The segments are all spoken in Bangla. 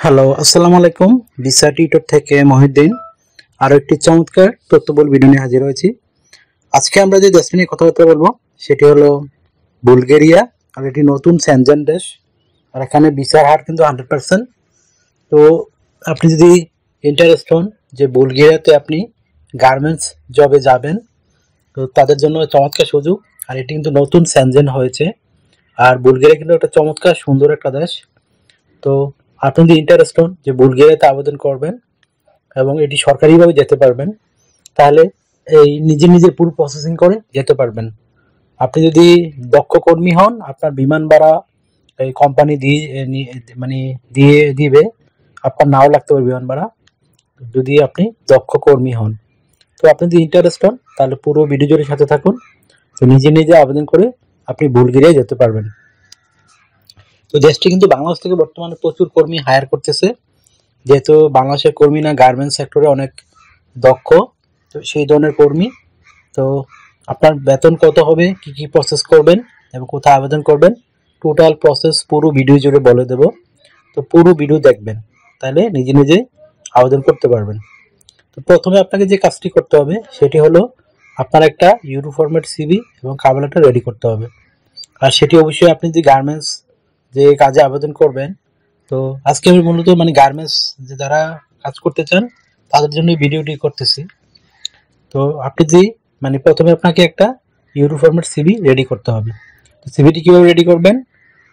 হ্যালো, আসসালামু আলাইকুম। ভিসা টিউটর থেকে মহিউদ্দিন আরো একটি চমৎকার তথ্যবহুল ভিডিও নিয়ে হাজির হয়েছি। আজকে আমরা যে দেশটি নিয়ে কথাবার্তা বলবো সেটি হলো বুলগেরিয়া। আর এটি নতুন সেনজেন দেশ। আর এখানে ভিসার হার কিন্তু 100%। তো আপনি যদি ইন্টারেস্ট হন যে বুলগেরিয়াতে আপনি গার্মেন্টস জবে যাবেন, তো তাদের জন্য চমৎকার সুযোগ। আর এটি কিন্তু নতুন সেনজেন হয়েছে। আর বুলগেরিয়া কিন্তু একটা চমৎকার সুন্দর একটা দেশ। তো আপনি যদি ইন্টারেস্ট হন যে বুলগেরিয়াতে আবেদন করবেন এবং এটি সরকারিভাবে যেতে পারবেন, তাহলে এই নিজে পুরো প্রসেসিং করে যেতে পারবেন। আপনি যদি দক্ষ কর্মী হন, আপনার বিমান ভাড়া এই কোম্পানি দিয়ে মানে দিয়ে দিবে। আপনার নাও লাগতে পারে বিমান ভাড়া, যদি আপনি দক্ষ কর্মী হন। তো আপনি যদি ইন্টারেস্ট হন তাহলে পুরো ভিডিও জুড়ে সাথে থাকুন। তো নিজে আবেদন করে আপনি বুলগেরিয়ায় যেতে পারবেন। তো দেশটি কিন্তু বাংলাদেশ থেকে বর্তমানে প্রচুর কর্মী হায়ার করতেছে, যেহেতু বাংলাদেশের কর্মীরা গার্মেন্টস সেক্টরে অনেক দক্ষ। তো সেই ধরনের কর্মী। তো আপনার বেতন কত হবে, কি প্রসেস করবেন এবং কোথায় আবেদন করবেন, টোটাল প্রসেস পুরো ভিডিও জুড়ে বলে দেব। তো পুরো ভিডিও দেখবেন, তাহলে নিজে আবেদন করতে পারবেন। তো প্রথমে আপনাকে যে কাজটি করতে হবে সেটি হলো আপনার একটা ইউরো ফরম্যাট সিভি এবং কভার লেটার রেডি করতে হবে। আর সেটি অবশ্যই আপনি যে গার্মেন্টস যে কাজে আবেদন করবেন, তো আজকে আমি মূলত গার্মেন্টস যে যারা কাজ করতে চান তাদের জন্য ভিডিওটি করতেছি। তো আপনি যে প্রথমে আপনাকে একটা ইউরো ফরম্যাট সিভি রেডি করতে হবে। তো সিভিটি কিভাবে রেডি করবেন,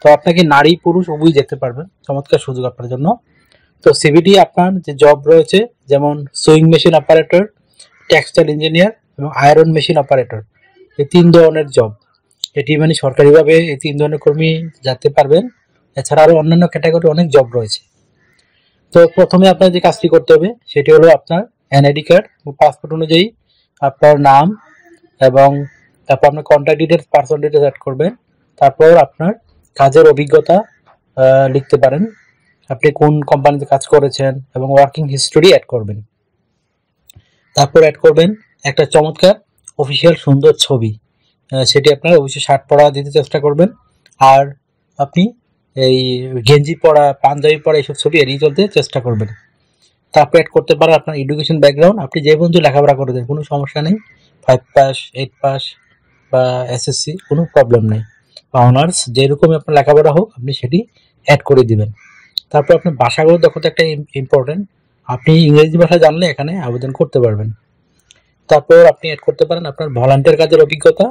তো আপনাকে নারী পুরুষ উভয়ই যেতে পারবেন, চমৎকার সুযোগ আপনার জন্য। তো সিভিটি আপনার যে জব রয়েছে, যেমন sewing machine operator, textile engineer এবং আয়রন মেশিন অপারেটর, এই 3 ধরনের জব। এটি সরকারিভাবে এই 3 ধরনের কর্মী যেতে পারবেন। এছাড়া আরো অন্যান্য ক্যাটাগরি অনেক জব রয়েছে। তো প্রথমে আপনার যে কাজটি করতে হবে সেটি হলো আপনার এনআইডি কার্ড ও পাসপোর্ট অনুযায়ী আপনার নাম এবং তারপর আপনার contact details, personal details add করবেন। তারপর আপনার কাজের অভিজ্ঞতা লিখতে পারেন, আপনি কোন কোম্পানিতে কাজ করেছেন এবং ওয়ার্কিং হিস্টোরি অ্যাড করবেন। তারপর অ্যাড করবেন একটা চমৎকার অফিসিয়াল সুন্দর ছবি। সেটি আপনার অবশ্যই শার্ট পরা দিতে চেষ্টা করবেন। আর আপনি এই গেঞ্জি পরা, পাঞ্জাবি পরা এইসব ছবি এড়িয়ে চলতে চেষ্টা করবেন। তারপর অ্যাড করতে পারেন আপনার এডুকেশন ব্যাকগ্রাউন্ড, আপনি যে পর্যন্ত লেখাপড়া করেছেন কোনো সমস্যা নেই, 5 পাস, 8 পাস বা এসএসসি, কোনো প্রবলেম নেই, বা অনার্স, যেরকমই আপনার লেখাপড়া হোক আপনি সেটি অ্যাড করে দিবেন। তারপর আপনার ভাষাগত দক্ষতা একটা ইম্পর্টেন্ট, আপনি ইংরেজি ভাষা জানলে এখানে আবেদন করতে পারবেন। তারপর আপনি অ্যাড করতে পারেন আপনার ভলান্টিয়ার কাজের অভিজ্ঞতা,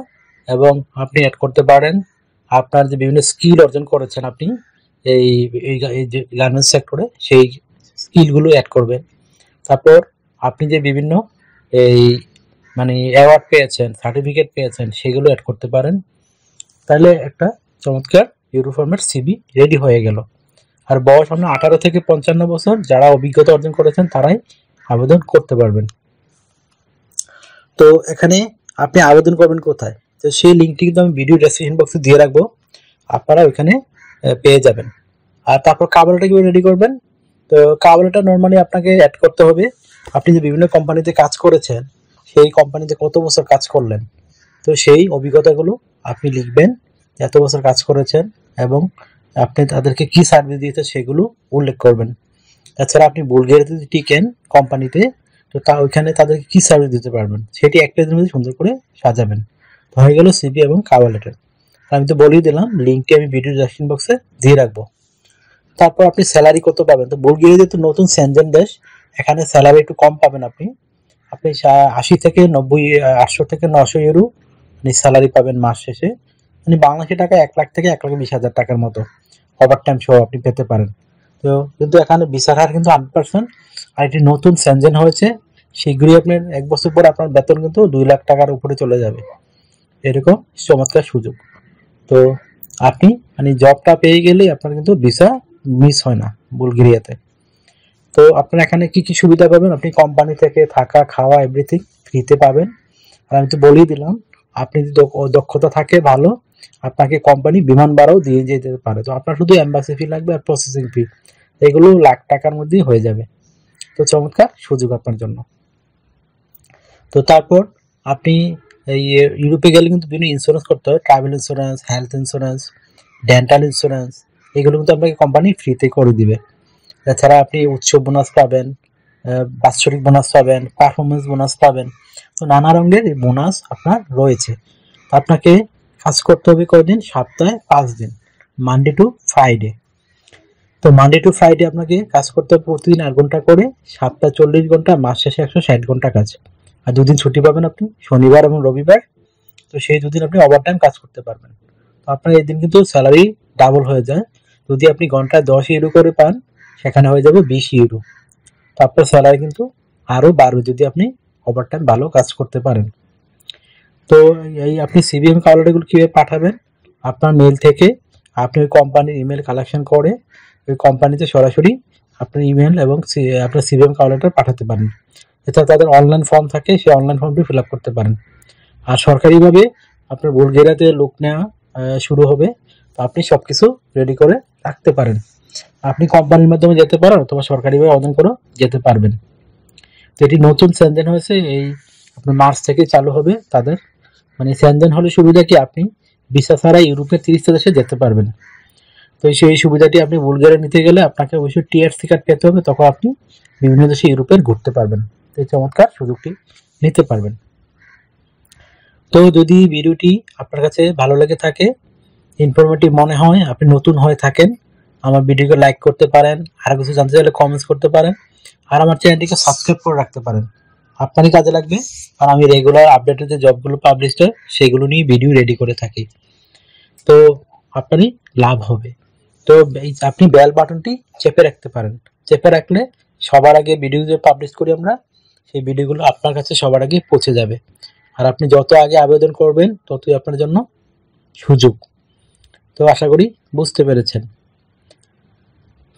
এবং আপনি অ্যাড করতে পারেন আপনার যে বিভিন্ন স্কিল অর্জন করেছেন আপনি এই এই যে গার্মেন্টস সেক্টরে, সেই স্কিলগুলো অ্যাড করবেন। তারপর আপনি যে বিভিন্ন এই অ্যাওয়ার্ড পেয়েছেন, সার্টিফিকেট পেয়েছেন, সেগুলো অ্যাড করতে পারেন। তাহলে একটা চমৎকার ইউরো ফরম্যাট সিভি রেডি হয়ে গেল। আর বয়স আপনার 18 থেকে 55 বছর, যারা অভিজ্ঞতা অর্জন করেছেন তারাই আবেদন করতে পারবেন। তো এখানে আপনি আবেদন করবেন কোথায়, তো সেই লিঙ্কটি কিন্তু আমি ভিডিও ডেসক্রিপশন বক্সে দিয়ে রাখবো, আপনারা ওইখানে পেয়ে যাবেন। আর তারপর কাভারটা কিভাবে রেডি করবেন, তো কাভারটা নর্মালি আপনাকে অ্যাড করতে হবে আপনি যে বিভিন্ন কোম্পানিতে কাজ করেছেন, সেই কোম্পানিতে কত বছর কাজ করলেন, তো সেই অভিজ্ঞতাগুলো আপনি লিখবেন, এত বছর কাজ করেছেন এবং আপনি তাদেরকে কি সার্ভিস দিয়েছেন সেগুলো উল্লেখ করবেন। তাছাড়া আপনি বুলগেরিয়াতে যদি টিকেন কোম্পানিতে, তো ওইখানে তাদেরকে কি সার্ভিস দিতে পারবেন সেটি এক পেজের মধ্যে সুন্দর করে সাজাবেন। তো হয়ে গেল সিভি এবং কভার লেটার। আমি তো বলেই দিলাম, লিঙ্কটি আমি ভিডিও ডেসক্রিপশন বক্সে দিয়ে রাখবো। তারপর আপনি স্যালারি কত পাবেন, তো বুলগেরিয়া যেহেতু নতুন সেনজেন দেশ, এখানে স্যালারি একটু কম পাবেন। আপনি আপনি 80 থেকে 90, 800 থেকে 900 ইউরো স্যালারি পাবেন মাস শেষে। বাংলাদেশি টাকা 1 লাখ থেকে 1,20,000 টাকার মতো ওভার টাইম সহ আপনি পেতে পারেন। তো কিন্তু এখানে ভিসার হার কিন্তু 100%। আর এটি নতুন সেনজেন হয়েছে, শীঘ্রই আপনার 1 বছর পর আপনার বেতন কিন্তু 2 লাখ টাকার উপরে চলে যাবে, এরকম চমৎকার সুযোগ। তো আপনি জবটা পেয়ে গেলে আপনার কিন্তু ভিসা মিস হয় না বুলগেরিয়াতে। তো আপনার এখানে কি সুবিধা পাবেন, আপনি কোম্পানি থেকে থাকা খাওয়া এভরিথিং ফ্রিতে পাবেন। আর আমি তো বলেই দিলাম, আপনি যদি দক্ষতা থাকে ভালো, আপনাকে কোম্পানি বিমান ভাড়াও দিয়ে যেতে পারে। তো আপনার শুধু এম্বাসি ফি লাগবে আর প্রসেসিং ফি, এগুলো লাখ টাকার মধ্যেই হয়ে যাবে। তো চমৎকার সুযোগ আপনার জন্য। তো তারপর আপনি এই ইউরোপে গেলে কিন্তু বিভিন্ন ইন্স্যুরেন্স করতে হয়, travel insurance, health insurance, dental insurance, এগুলো কিন্তু আপনাকে কোম্পানি ফ্রিতে করে দিবে। এছাড়া আপনি উৎসব বোনাস পাবেন, বাৎসরিক বোনাস পাবেন, পারফরমেন্স বোনাস পাবেন। তো নানা রঙের বোনাস আপনার রয়েছে। আপনাকে কাজ করতে হবে কয়দিন? সপ্তাহে 5 দিন, মানডে টু ফ্রাইডে। তো মানডে টু ফ্রাইডে আপনাকে কাজ করতে হবে প্রতিদিন 8 ঘন্টা করে, সপ্তাহে 40 ঘন্টা, মাস শেষে 160 ঘন্টা কাজ। আর 2 দিন ছুটি পাবেন আপনি, শনিবার এবং রবিবার। তো সেই 2 দিন আপনি ওভারটাইম কাজ করতে পারবেন। তো আপনার এই দিন কিন্তু স্যালারি ডাবল হয়ে যায়। যদি আপনি ঘন্টায় 10 ইউরো করে পান, সেখানে হয়ে যাবে 20 ইউরো। তো আপনার স্যালারি কিন্তু আরো বাড়বে যদি আপনি ওভারটাইম ভালো কাজ করতে পারেন। তো এই আপনি সিভিএম কভার লেটারগুলো কিভাবে পাঠাবেন? আপনার মেল থেকে আপনি ওই কোম্পানির ইমেল কালেকশন করে ওই কোম্পানিতে সরাসরি আপনার ইমেল এবং আপনার সিভিএম কভার লেটার পাঠাতে পারেন। এছাড়া তাদের অনলাইন ফর্ম থাকে, সেই অনলাইন ফর্মটি ফিল আপ করতে পারেন। আর সরকারিভাবে আপনার বুলগেরিয়াতে লোক নেওয়া শুরু হবে। তো আপনি সবকিছু রেডি করে রাখতে পারেন। আপনি কোম্পানির মাধ্যমে যেতে পারেন অথবা সরকারিভাবে আবেদন করে যেতে পারবেন। তো এটি নতুন সেনজেন হয়েছে, এই আপনার মার্চ থেকে চালু হবে তাদের। মানে সেনজেন হলে সুবিধা কি, আপনি ভিসা ছাড়া ইউরোপের 30টা দেশে যেতে পারবেন। তো সেই সুবিধাটি আপনি বুলগেরিয়া নিতে গেলে আপনাকে অবশ্যই টিআরসি কার্ড পেতে হবে, তখন আপনি বিভিন্ন দেশে ইউরোপের ঘুরতে পারবেন। তো এই চমৎকার সুযোগটি নিতে পারবেন। তো যদি ভিডিওটি আপনার কাছে ভালো লেগে থাকে, ইনফরমেটিভ মনে হয়, আপনি নতুন হয়ে থাকেন, আমার ভিডিওকে লাইক করতে পারেন, আর কিছু জানতে চাইলে কমেন্টস করতে পারেন, আর আমার চ্যানেলটিকে সাবস্ক্রাইব করে রাখতে পারেন। আপনারই কাজে লাগবে, কারণ আমি রেগুলার আপডেটেড যে জবগুলো পাবলিশড হয় সেগুলো নিয়ে ভিডিও রেডি করে থাকি। তো আপনারই লাভ হবে। তো আপনি বেল বাটনটি চেপে রাখতে পারেন। চেপে রাখলে সবার আগে ভিডিও যে পাবলিশ করি আমরা, সেই ভিডিওগুলো আপনার কাছে সবার আগে পৌঁছে যাবে। আর আপনি যত আগে আবেদন করবেন ততই আপনার জন্য সুযোগ। তো আশা করি বুঝতে পেরেছেন।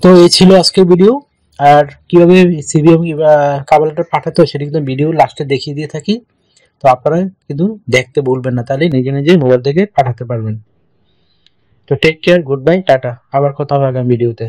তো এই ছিল আজকের ভিডিও। আর কিভাবে সিভিএম কভার লেটার পাঠাতে হয় সেটা কিন্তু ভিডিও লাস্টে দেখিয়ে দিয়ে থাকি। তো আপনারা কিন্তু দেখতে ভুলবেন না, তাহলে নিজে নিজে মোবাইল থেকে পাঠাতে পারবেন। তো টেক কেয়ার, গুড বাই, টাটা। আবার কথা হবে আগামী ভিডিওতে।